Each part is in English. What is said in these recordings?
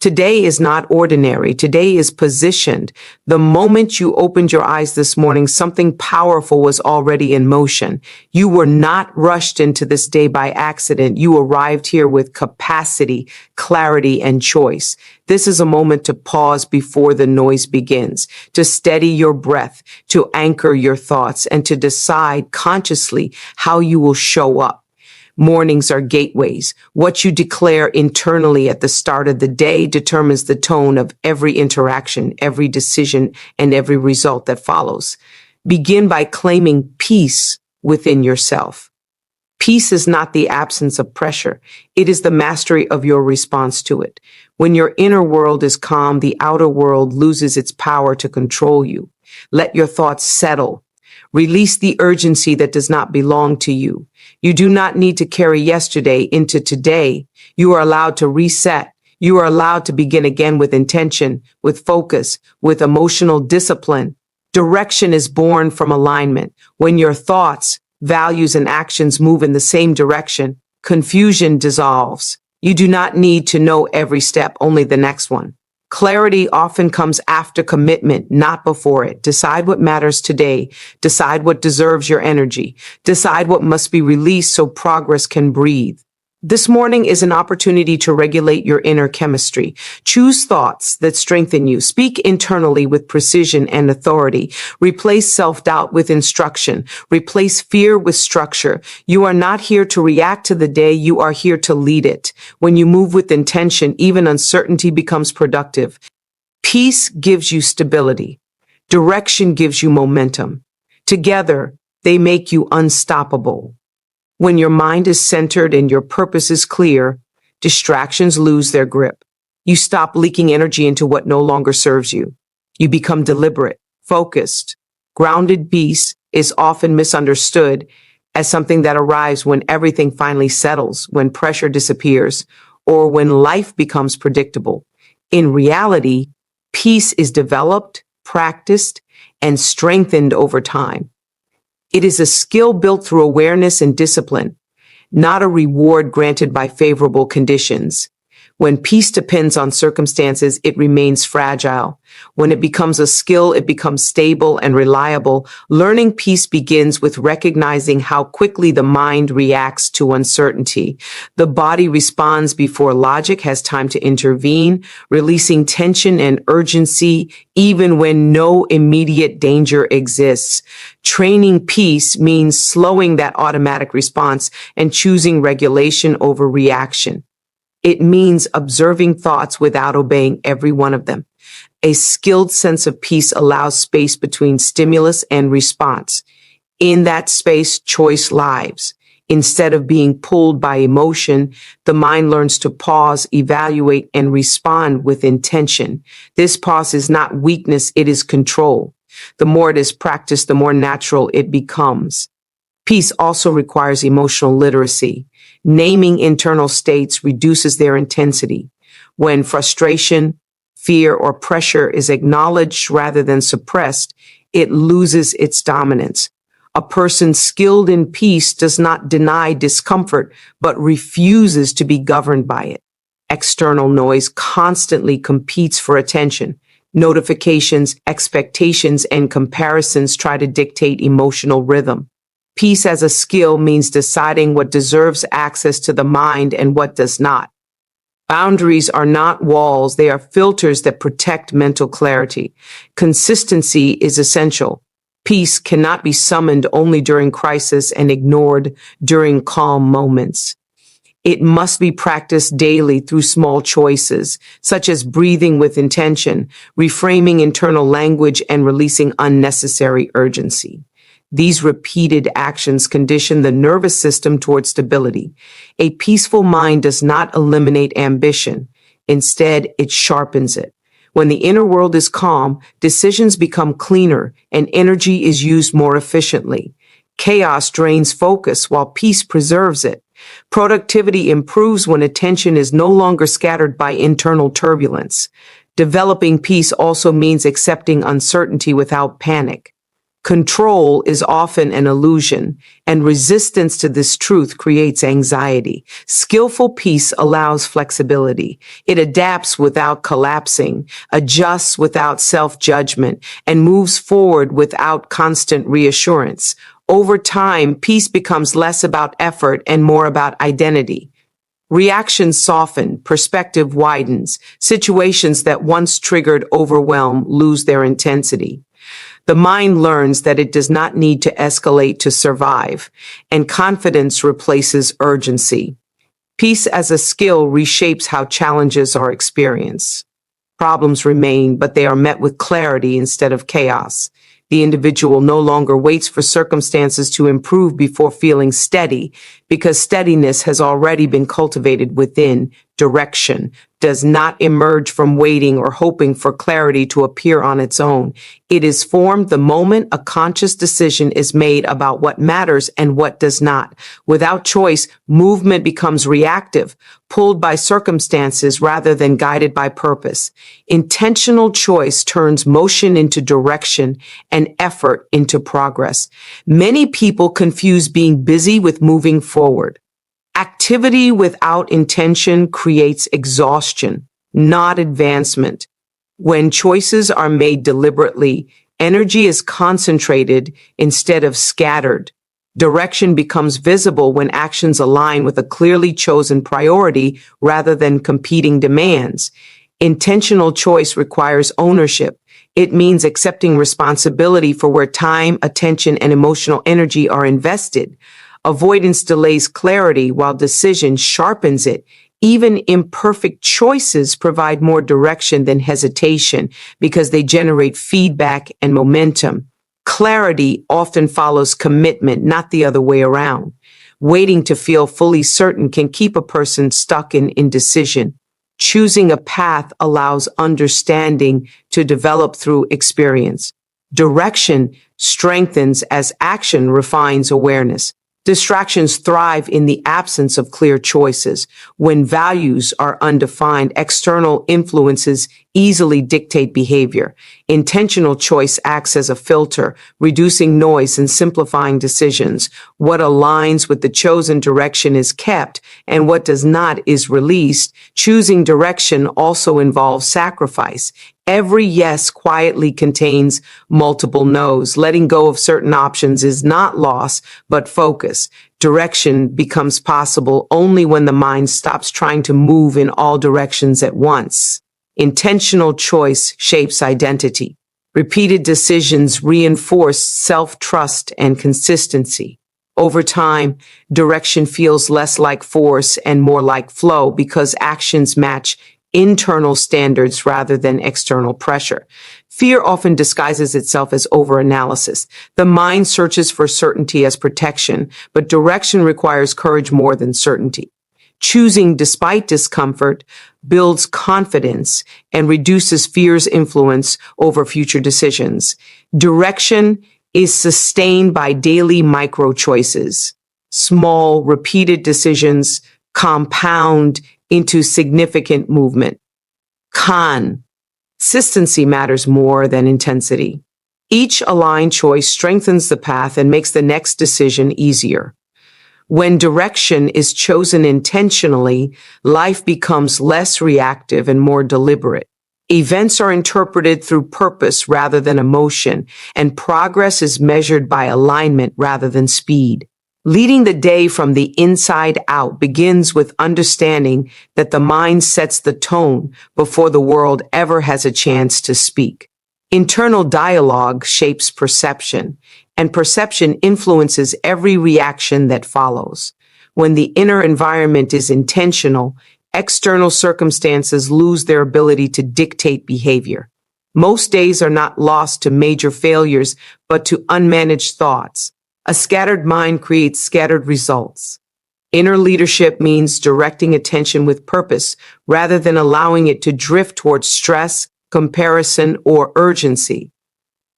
Today is not ordinary. Today is positioned. The moment you opened your eyes this morning, something powerful was already in motion. You were not rushed into this day by accident. You arrived here with capacity, clarity, and choice. This is a moment to pause before the noise begins, to steady your breath, to anchor your thoughts, and to decide consciously how you will show up. Mornings are gateways. What you declare internally at the start of the day determines the tone of every interaction, every decision, and every result that follows. Begin by claiming peace within yourself. Peace is not the absence of pressure. It is the mastery of your response to it. When your inner world is calm, the outer world loses its power to control you. Let your thoughts settle. Release the urgency that does not belong to you. You do not need to carry yesterday into today. You are allowed to reset. You are allowed to begin again with intention, with focus, with emotional discipline. Direction is born from alignment. When your thoughts, values, and actions move in the same direction, confusion dissolves. You do not need to know every step, only the next one. Clarity often comes after commitment, not before it. Decide what matters today. Decide what deserves your energy. Decide what must be released so progress can breathe. This morning is an opportunity to regulate your inner chemistry. Choose thoughts that strengthen you. Speak internally with precision and authority. Replace self-doubt with instruction. Replace fear with structure. You are not here to react to the day. You are here to lead it. When you move with intention, even uncertainty becomes productive. Peace gives you stability. Direction gives you momentum. Together, they make you unstoppable. When your mind is centered and your purpose is clear, distractions lose their grip. You stop leaking energy into what no longer serves you. You become deliberate, focused. Grounded peace is often misunderstood as something that arrives when everything finally settles, when pressure disappears, or when life becomes predictable. In reality, peace is developed, practiced, and strengthened over time. It is a skill built through awareness and discipline, not a reward granted by favorable conditions. When peace depends on circumstances, it remains fragile. When it becomes a skill, it becomes stable and reliable. Learning peace begins with recognizing how quickly the mind reacts to uncertainty. The body responds before logic has time to intervene, releasing tension and urgency even when no immediate danger exists. Training peace means slowing that automatic response and choosing regulation over reaction. It means observing thoughts without obeying every one of them. A skilled sense of peace allows space between stimulus and response. In that space, choice lives. Instead of being pulled by emotion, the mind learns to pause, evaluate, and respond with intention. This pause is not weakness, it is control. The more it is practiced, the more natural it becomes. Peace also requires emotional literacy. Naming internal states reduces their intensity. When frustration, fear, or pressure is acknowledged rather than suppressed, it loses its dominance. A person skilled in peace does not deny discomfort, but refuses to be governed by it. External noise constantly competes for attention. Notifications, expectations, and comparisons try to dictate emotional rhythm. Peace as a skill means deciding what deserves access to the mind and what does not. Boundaries are not walls, they are filters that protect mental clarity. Consistency is essential. Peace cannot be summoned only during crisis and ignored during calm moments. It must be practiced daily through small choices, such as breathing with intention, reframing internal language, and releasing unnecessary urgency. These repeated actions condition the nervous system toward stability. A peaceful mind does not eliminate ambition. Instead, it sharpens it. When the inner world is calm, decisions become cleaner and energy is used more efficiently. Chaos drains focus while peace preserves it. Productivity improves when attention is no longer scattered by internal turbulence. Developing peace also means accepting uncertainty without panic. Control is often an illusion, and resistance to this truth creates anxiety. Skillful peace allows flexibility. It adapts without collapsing, adjusts without self-judgment, and moves forward without constant reassurance. Over time, peace becomes less about effort and more about identity. Reactions soften, perspective widens. Situations that once triggered overwhelm lose their intensity. The mind learns that it does not need to escalate to survive, and confidence replaces urgency. Peace as a skill reshapes how challenges are experienced. Problems remain, but they are met with clarity instead of chaos. The individual no longer waits for circumstances to improve before feeling steady, because steadiness has already been cultivated within. Direction does not emerge from waiting or hoping for clarity to appear on its own. It is formed the moment a conscious decision is made about what matters and what does not. Without choice, movement becomes reactive, pulled by circumstances rather than guided by purpose. Intentional choice turns motion into direction and effort into progress. Many people confuse being busy with moving forward. Activity without intention creates exhaustion, not advancement. When choices are made deliberately, energy is concentrated instead of scattered. Direction becomes visible when actions align with a clearly chosen priority rather than competing demands. Intentional choice requires ownership. It means accepting responsibility for where time, attention, and emotional energy are invested. Avoidance delays clarity while decision sharpens it. Even imperfect choices provide more direction than hesitation because they generate feedback and momentum. Clarity often follows commitment, not the other way around. Waiting to feel fully certain can keep a person stuck in indecision. Choosing a path allows understanding to develop through experience. Direction strengthens as action refines awareness. Distractions thrive in the absence of clear choices. When values are undefined, external influences easily dictate behavior. Intentional choice acts as a filter, reducing noise and simplifying decisions. What aligns with the chosen direction is kept, and what does not is released. Choosing direction also involves sacrifice. Every yes quietly contains multiple no's. Letting go of certain options is not loss, but focus. Direction becomes possible only when the mind stops trying to move in all directions at once. Intentional choice shapes identity. Repeated decisions reinforce self-trust and consistency. Over time, direction feels less like force and more like flow because actions match internal standards rather than external pressure. Fear often disguises itself as overanalysis. The mind searches for certainty as protection, but direction requires courage more than certainty. Choosing despite discomfort builds confidence and reduces fear's influence over future decisions. Direction is sustained by daily micro choices. Small, repeated decisions compound into significant movement. Consistency matters more than intensity. Each aligned choice strengthens the path and makes the next decision easier. When direction is chosen intentionally, life becomes less reactive and more deliberate. Events are interpreted through purpose rather than emotion, and progress is measured by alignment rather than speed. Leading the day from the inside out begins with understanding that the mind sets the tone before the world ever has a chance to speak. Internal dialogue shapes perception, and perception influences every reaction that follows. When the inner environment is intentional, external circumstances lose their ability to dictate behavior. Most days are not lost to major failures, but to unmanaged thoughts. A scattered mind creates scattered results. Inner leadership means directing attention with purpose rather than allowing it to drift towards stress, comparison, or urgency.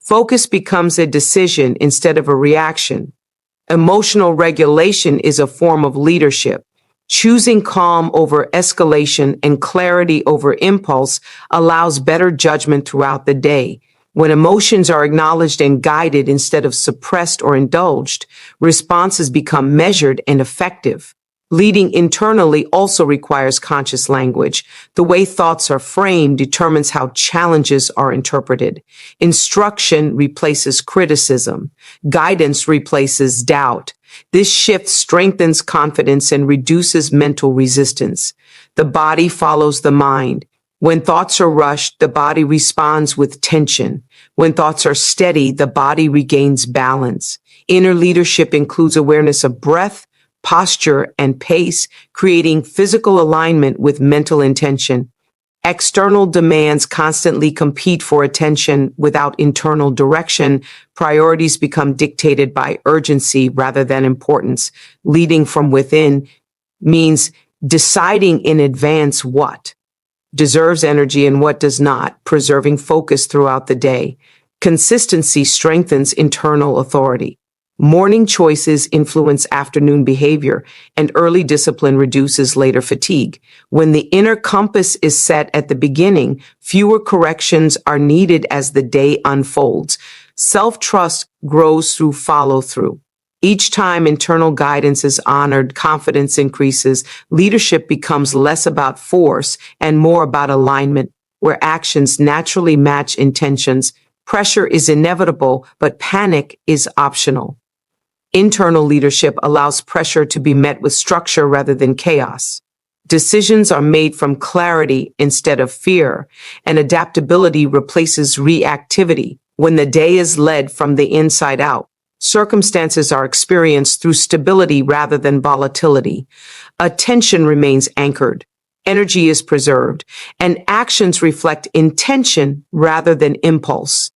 Focus becomes a decision instead of a reaction. Emotional regulation is a form of leadership. Choosing calm over escalation and clarity over impulse allows better judgment throughout the day. When emotions are acknowledged and guided instead of suppressed or indulged, responses become measured and effective. Leading internally also requires conscious language. The way thoughts are framed determines how challenges are interpreted. Instruction replaces criticism. Guidance replaces doubt. This shift strengthens confidence and reduces mental resistance. The body follows the mind. When thoughts are rushed, the body responds with tension. When thoughts are steady, the body regains balance. Inner leadership includes awareness of breath, posture, and pace, creating physical alignment with mental intention. External demands constantly compete for attention without internal direction. Priorities become dictated by urgency rather than importance. Leading from within means deciding in advance what deserves energy and what does not, preserving focus throughout the day. Consistency strengthens internal authority. Morning choices influence afternoon behavior, and early discipline reduces later fatigue. When the inner compass is set at the beginning, fewer corrections are needed as the day unfolds. Self-trust grows through follow-through. Each time internal guidance is honored, confidence increases, leadership becomes less about force and more about alignment, where actions naturally match intentions. Pressure is inevitable, but panic is optional. Internal leadership allows pressure to be met with structure rather than chaos. Decisions are made from clarity instead of fear, and adaptability replaces reactivity. When the day is led from the inside out, circumstances are experienced through stability rather than volatility. Attention remains anchored. Energy is preserved, and actions reflect intention rather than impulse.